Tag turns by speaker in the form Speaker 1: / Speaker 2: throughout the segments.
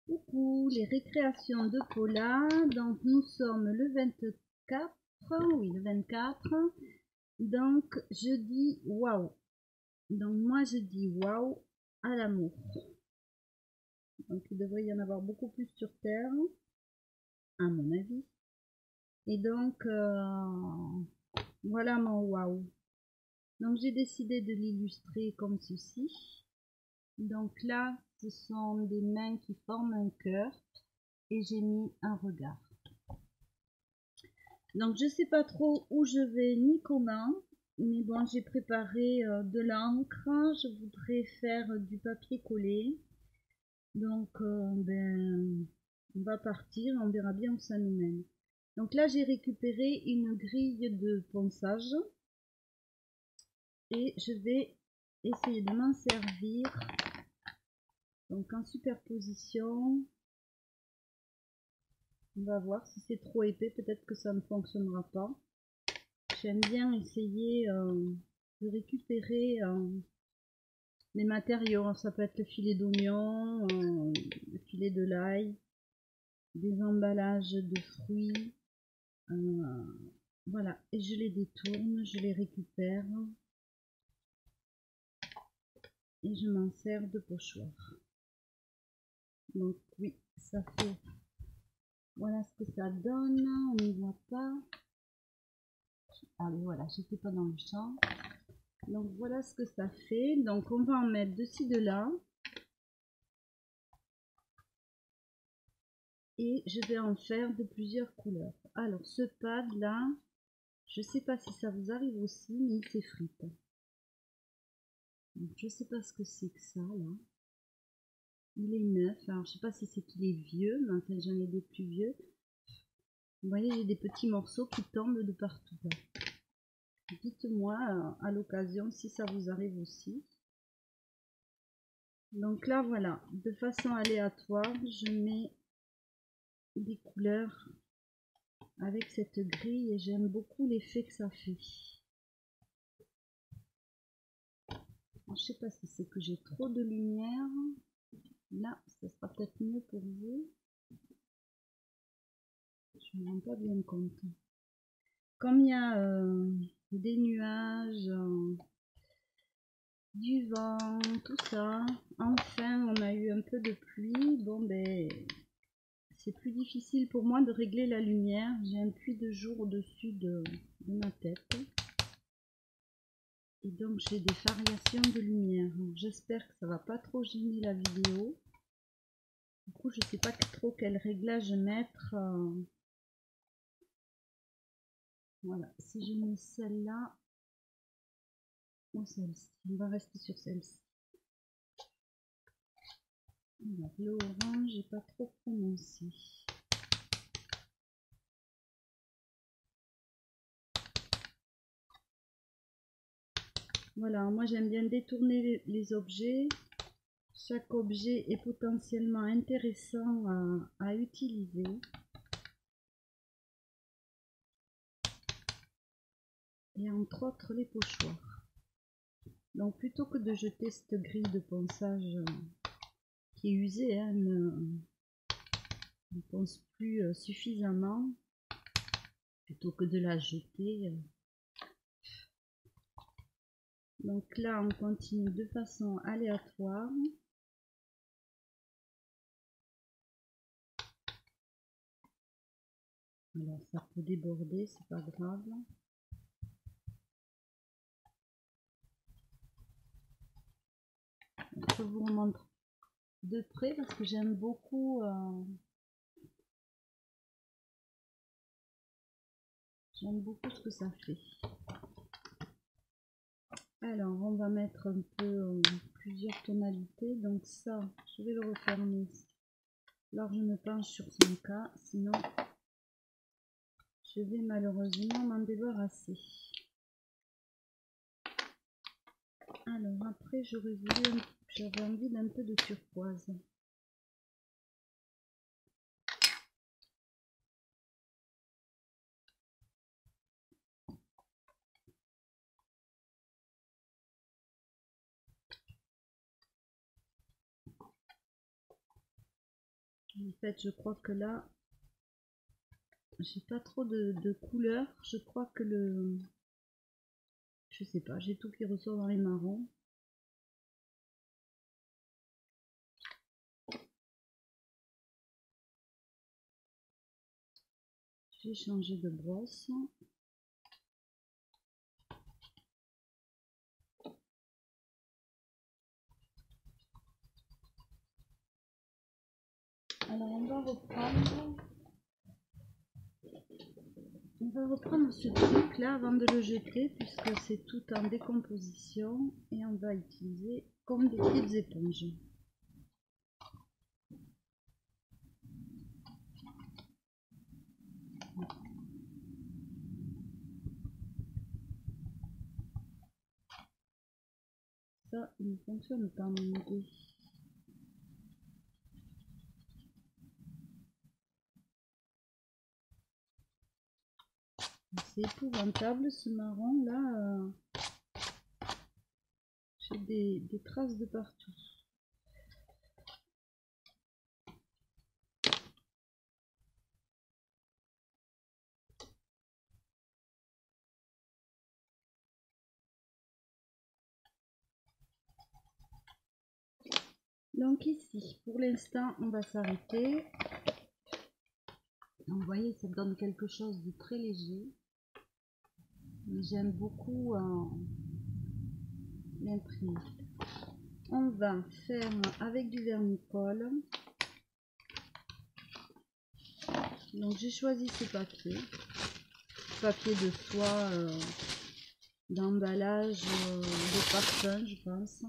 Speaker 1: Coucou, les récréations de Paula. Donc nous sommes le 24, oui le 24. Donc je dis waouh. Donc moi je dis waouh à l'amour. Donc il devrait y en avoir beaucoup plus sur Terre, à mon avis. Et donc voilà mon waouh. Donc j'ai décidé de l'illustrer comme ceci. Donc là, ce sont des mains qui forment un cœur et j'ai mis un regard. Donc je sais pas trop où je vais ni comment, mais bon, j'ai préparé de l'encre. Je voudrais faire du papier collé. Donc ben, on va partir, on verra bien où ça nous mène. Donc là, j'ai récupéré une grille de ponçage et je vais essayer de m'en servir. Donc en superposition, on va voir si c'est trop épais, peut-être que ça ne fonctionnera pas. J'aime bien essayer de récupérer les matériaux. Ça peut être le filet d'oignon, le filet de l'ail, des emballages de fruits. Voilà, et je les détourne, je les récupère et je m'en sers de pochoir. Donc oui, ça fait... Voilà ce que ça donne, on n'y voit pas. Ah oui, voilà, j'étais pas dans le champ. Donc voilà ce que ça fait. Donc on va en mettre de ci, de là. Et je vais en faire de plusieurs couleurs. Alors ce pad là, je sais pas si ça vous arrive aussi, mais il s'effrite. Je sais pas ce que c'est que ça là. Il est neuf, alors je sais pas si c'est qu'il est vieux, mais enfin j'en ai des plus vieux. Vous voyez, j'ai des petits morceaux qui tombent de partout. Dites-moi à l'occasion si ça vous arrive aussi. Donc là voilà, de façon aléatoire, je mets des couleurs avec cette grille et j'aime beaucoup l'effet que ça fait. Je sais pas si c'est que j'ai trop de lumière. Là, ça sera peut-être mieux pour vous. Je ne me rends pas bien compte. Comme il y a des nuages, du vent, tout ça, enfin on a eu un peu de pluie. Bon ben, c'est plus difficile pour moi de régler la lumière. J'ai un puits de jour au-dessus de ma tête. Et donc j'ai des variations de lumière. J'espère que ça va pas trop gêner la vidéo. Du coup, je sais pas trop quel réglage mettre. Voilà, si je mets celle-là ou celle-ci, on va rester sur celle-ci. Le orange n'est pas trop prononcé. Voilà, moi j'aime bien détourner les objets. Chaque objet est potentiellement intéressant à utiliser. Et entre autres les pochoirs. Donc plutôt que de jeter cette grille de ponçage qui est usée, hein, ne ponce plus suffisamment, plutôt que de la jeter. Donc là on continue de façon aléatoire. Alors ça peut déborder, c'est pas grave. Je vous remontre de près parce que j'aime beaucoup ce que ça fait. Alors on va mettre un peu plusieurs tonalités. Donc ça, je vais le refermer. Alors je me penche sur son cas, sinon je vais malheureusement m'en débarrasser. Alors après j'avais envie d'un peu de turquoise. En fait, je crois que là, j'ai pas trop de couleurs. Je crois que je sais pas, j'ai tout qui ressort dans les marrons. J'ai changé de brosse. Alors on va reprendre ce truc là avant de le jeter puisque c'est tout en décomposition et on va utiliser comme des petites éponges. Ça, il ne fonctionne pas mon idée. C'est épouvantable ce marron là. J'ai des traces de partout. Donc ici, pour l'instant, on va s'arrêter. Vous voyez, ça donne quelque chose de très léger. Mais j'aime beaucoup l'imprimer. On va faire avec du vernis-colle. Donc j'ai choisi ce papier de soie d'emballage de parfum, je pense.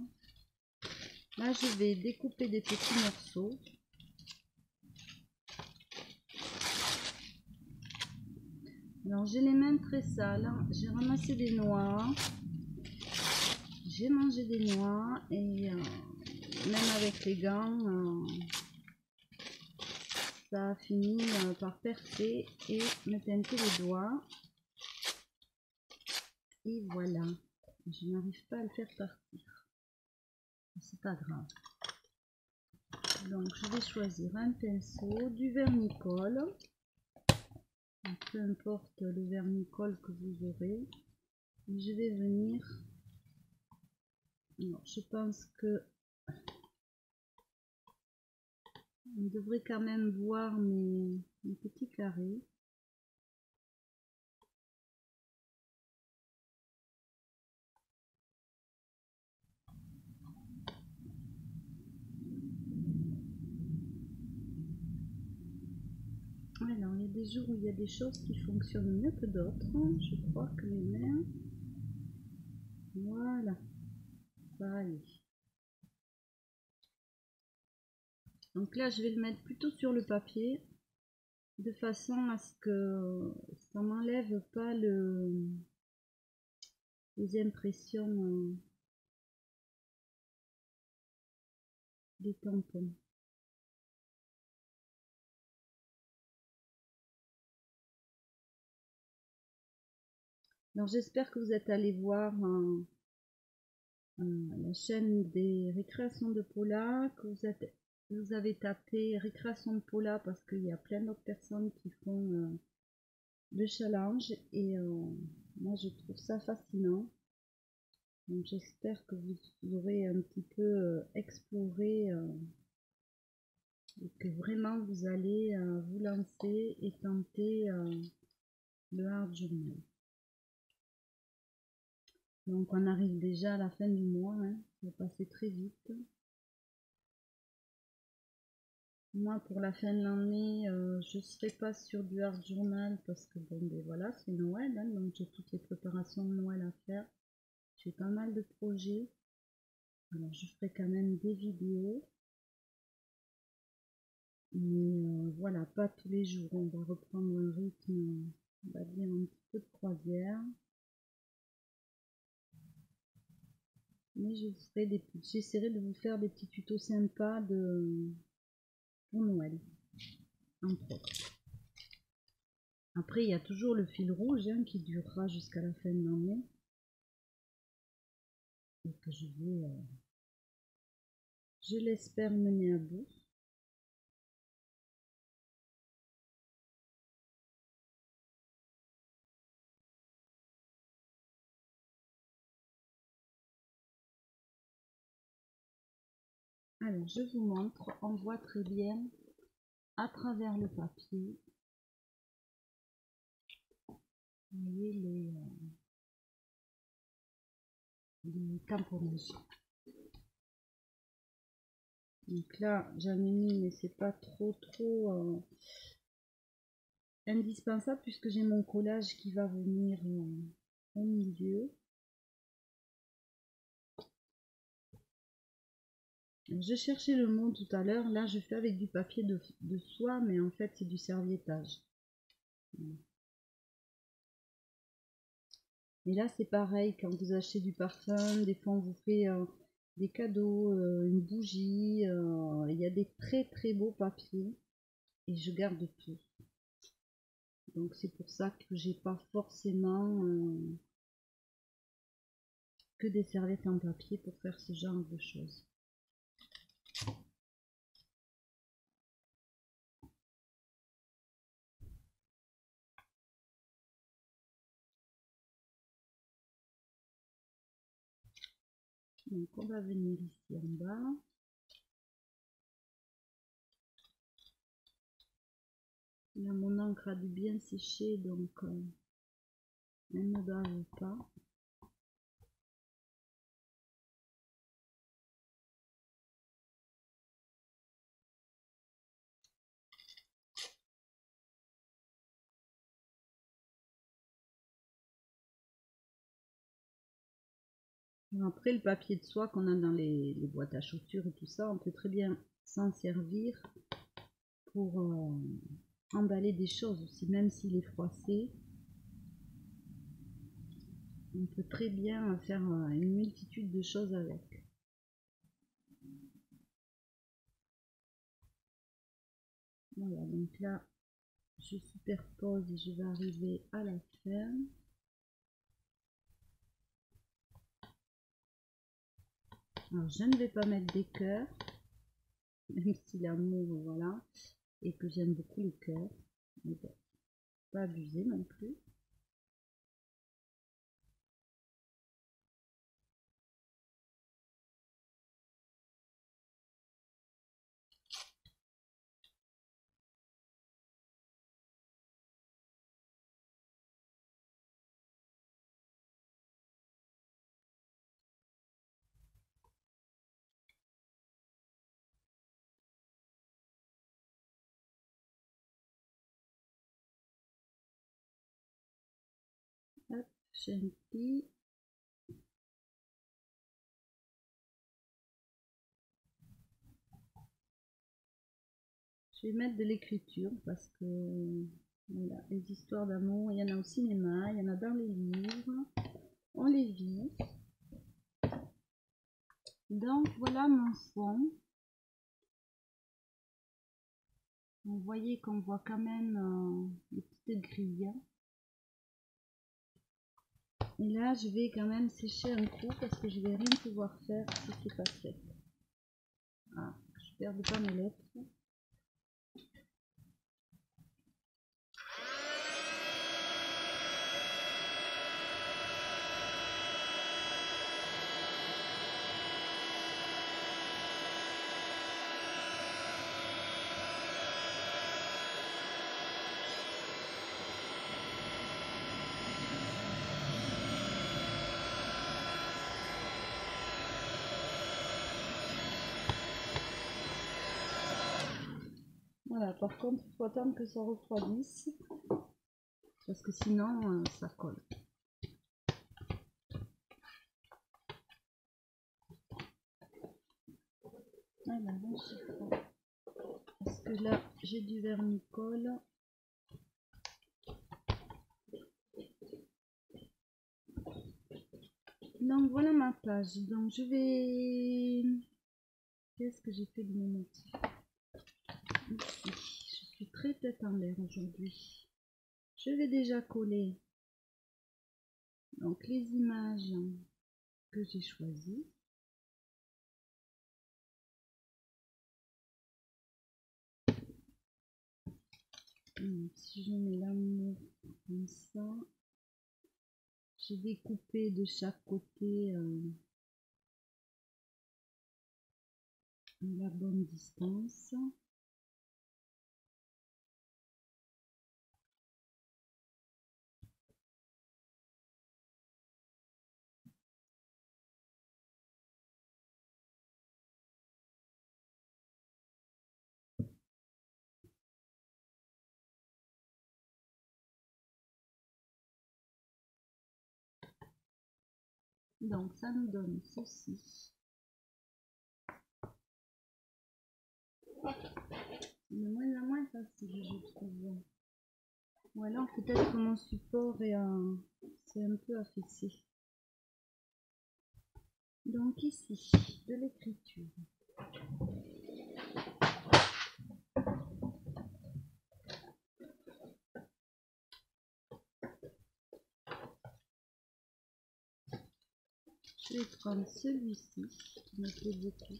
Speaker 1: Là je vais découper des petits morceaux. Alors j'ai les mains très sales, j'ai ramassé des noix, j'ai mangé des noix et même avec les gants ça a fini par percer et me teinter les doigts. Et voilà, je n'arrive pas à le faire partir. C'est pas grave. Donc je vais choisir un pinceau, du vernis-colle. Peu importe le vernis-colle que vous aurez. Et je vais venir. Alors, je pense que on devrait quand même voir mes petits carrés. Alors, il y a des jours où il y a des choses qui fonctionnent mieux que d'autres. Je crois que mes mains, voilà, ça va aller. Donc là, je vais le mettre plutôt sur le papier, de façon à ce que ça m'enlève pas les impressions des tampons. Alors j'espère que vous êtes allé voir la chaîne des récréations de Paula, que vous avez tapé récréation de Paula parce qu'il y a plein d'autres personnes qui font le challenge et moi je trouve ça fascinant. Donc j'espère que vous aurez un petit peu exploré et que vraiment vous allez vous lancer et tenter le hard journal. Donc on arrive déjà à la fin du mois, hein. Ça va passer très vite. Moi pour la fin de l'année, je ne serai pas sur du hard journal parce que bon ben voilà, c'est Noël, hein, donc j'ai toutes les préparations de Noël à faire. J'ai pas mal de projets. Alors je ferai quand même des vidéos. Mais voilà, pas tous les jours. On va reprendre un rythme, on va dire un petit peu de croisière. Mais j'essaierai de vous faire des petits tutos sympas pour Noël, entre autres. Après, il y a toujours le fil rouge hein, qui durera jusqu'à la fin de l'année. Et que je vais, je l'espère, mener à bout. Alors, je vous montre, on voit très bien à travers le papier. Vous voyez les tamponnages. Donc là, j'en ai mis, mais c'est pas trop indispensable puisque j'ai mon collage qui va venir au milieu. J'ai cherché le mot tout à l'heure. Là, je fais avec du papier de soie, mais en fait, c'est du serviettage. Et là, c'est pareil. Quand vous achetez du parfum, des fois, on vous fait des cadeaux, une bougie. Il y a des très beaux papiers. Et je garde tout. Donc, c'est pour ça que j'ai pas forcément que des serviettes en papier pour faire ce genre de choses. Donc on va venir ici en bas. Là mon encre a dû bien sécher, donc elle ne bave pas. Après, le papier de soie qu'on a dans les boîtes à chaussures et tout ça, on peut très bien s'en servir pour emballer des choses aussi, même s'il est froissé. On peut très bien faire une multitude de choses avec. Voilà, donc là, je superpose et je vais arriver à la fin. Alors, je ne vais pas mettre des cœurs, même si l'amour, voilà, et que j'aime beaucoup les cœurs. Mais bon, pas abuser non plus. Hop, gentil. Je vais mettre de l'écriture parce que voilà, les histoires d'amour, il y en a au cinéma, il y en a dans les livres, on les vit. Donc voilà mon fond. Vous voyez qu'on voit quand même les petites grilles. Et là, je vais quand même sécher un coup parce que je vais rien pouvoir faire si c'est pas sec. Ah, je perds pas mes lettres. Voilà, par contre, il faut attendre que ça refroidisse parce que sinon ça colle. Voilà, bon chiffon. Parce que là, j'ai du vernis-colle. Donc voilà ma page. Donc je vais... Qu'est-ce que j'ai fait de mes motifs? Ici. Je suis très tête en l'air aujourd'hui. Je vais déjà coller donc les images que j'ai choisies. Donc, si je mets l'amour comme ça, je vais couper de chaque côté la bonne distance. Donc ça nous donne ceci. De moins en moins facile, je trouve. Ou alors peut-être que mon support est c'est un peu affaissé. Donc ici, de l'écriture. Je vais prendre celui-ci qui me plaît beaucoup.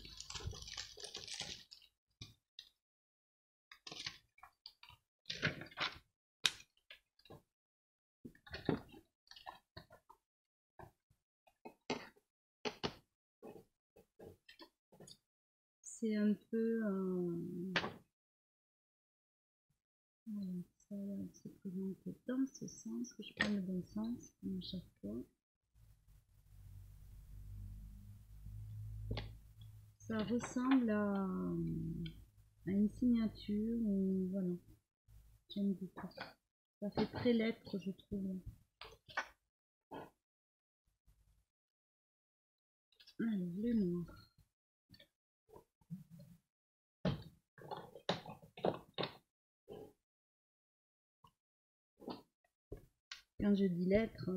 Speaker 1: C'est un peu voilà, ça se présente dans ce sens, que je prends le bon sens comme à chaque fois. Ça ressemble à une signature, ou voilà, j'aime beaucoup. Ça fait très lettre, je trouve. Alors, le noir. Quand je dis lettres,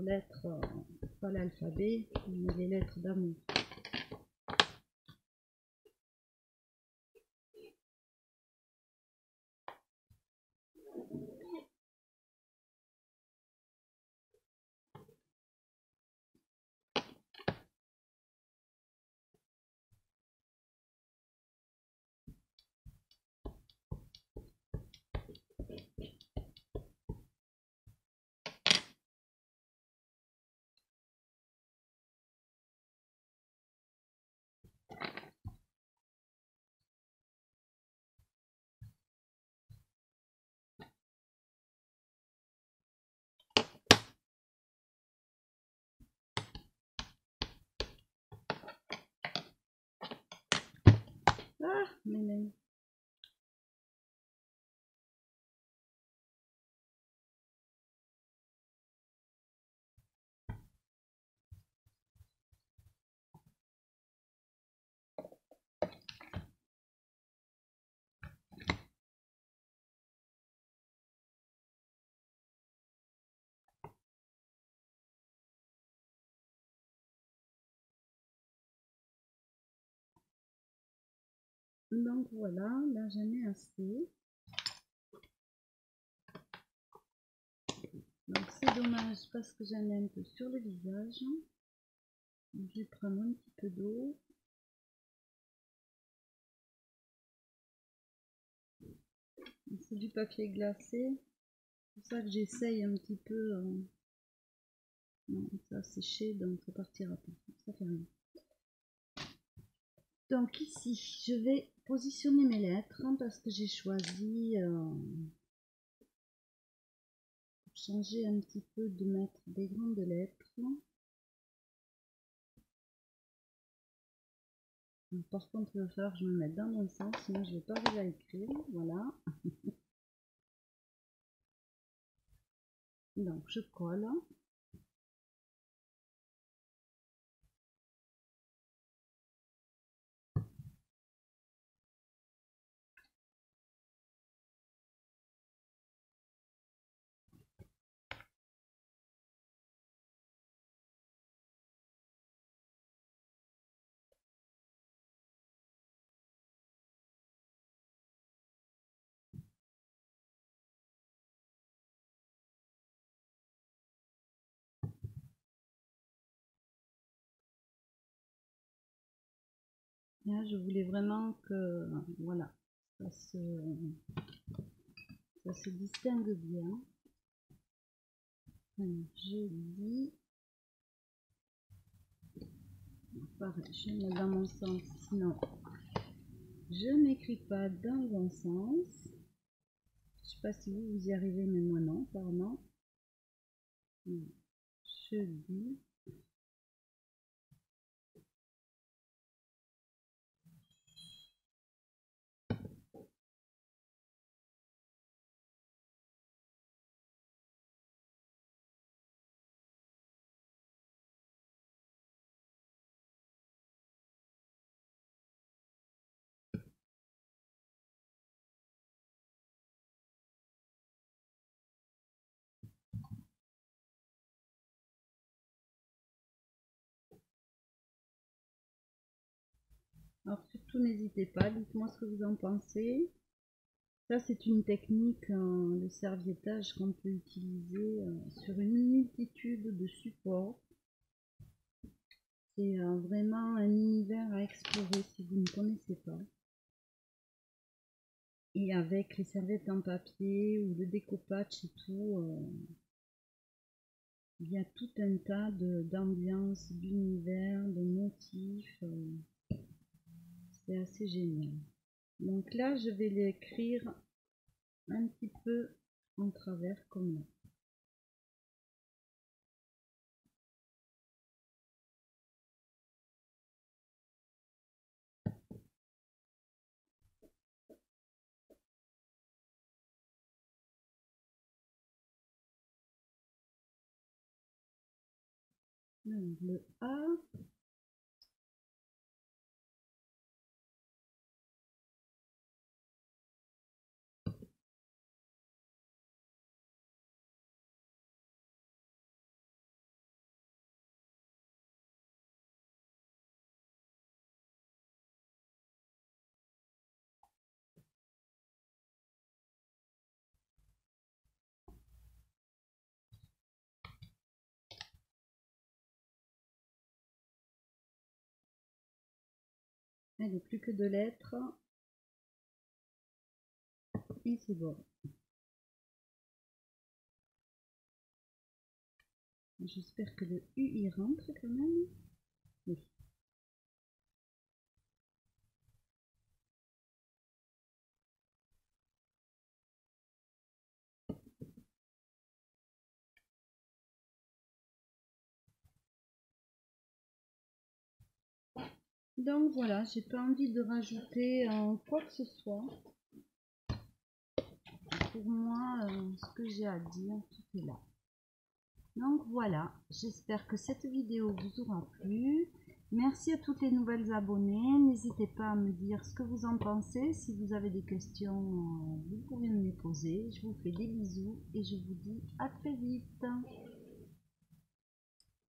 Speaker 1: pas l'alphabet, mais les lettres d'amour. Ah, mais donc voilà, là j'en ai assez. Donc c'est dommage parce que j'en ai un peu sur le visage. Je vais prendre un petit peu d'eau. C'est du papier glacé. C'est pour ça que j'essaye un petit peu. Non, ça a séché, donc ça partira pas. Ça fait rien. Donc ici, je vais positionner mes lettres parce que j'ai choisi pour changer un petit peu de mettre des grandes lettres. Donc, par contre, il va falloir que je me mette dans mon sens, sinon je ne vais pas arriver à écrire. Voilà. Donc je colle. Là, je voulais vraiment que voilà, ça se distingue bien. Alors, je dis pareil, je mets dans mon sens, sinon Je n'écris pas dans le bon sens. Je sais pas si vous y arrivez, mais moi non, apparemment. Je dis. Alors surtout n'hésitez pas, dites-moi ce que vous en pensez. Ça c'est une technique de serviettage qu'on peut utiliser sur une multitude de supports. C'est vraiment un univers à explorer si vous ne connaissez pas. Et avec les serviettes en papier ou le découpage et tout, il y a tout un tas d'ambiances, d'univers, de motifs. C'est assez génial. Donc là, je vais l'écrire un petit peu en travers comme là. Donc, le A. Allez, plus que 2 lettres. Et c'est bon. J'espère que le U y rentre quand même. Oui. Donc voilà, j'ai pas envie de rajouter quoi que ce soit. Pour moi, ce que j'ai à dire, tout est là. Donc voilà, j'espère que cette vidéo vous aura plu. Merci à toutes les nouvelles abonnées. N'hésitez pas à me dire ce que vous en pensez. Si vous avez des questions, vous pouvez me les poser. Je vous fais des bisous et je vous dis à très vite.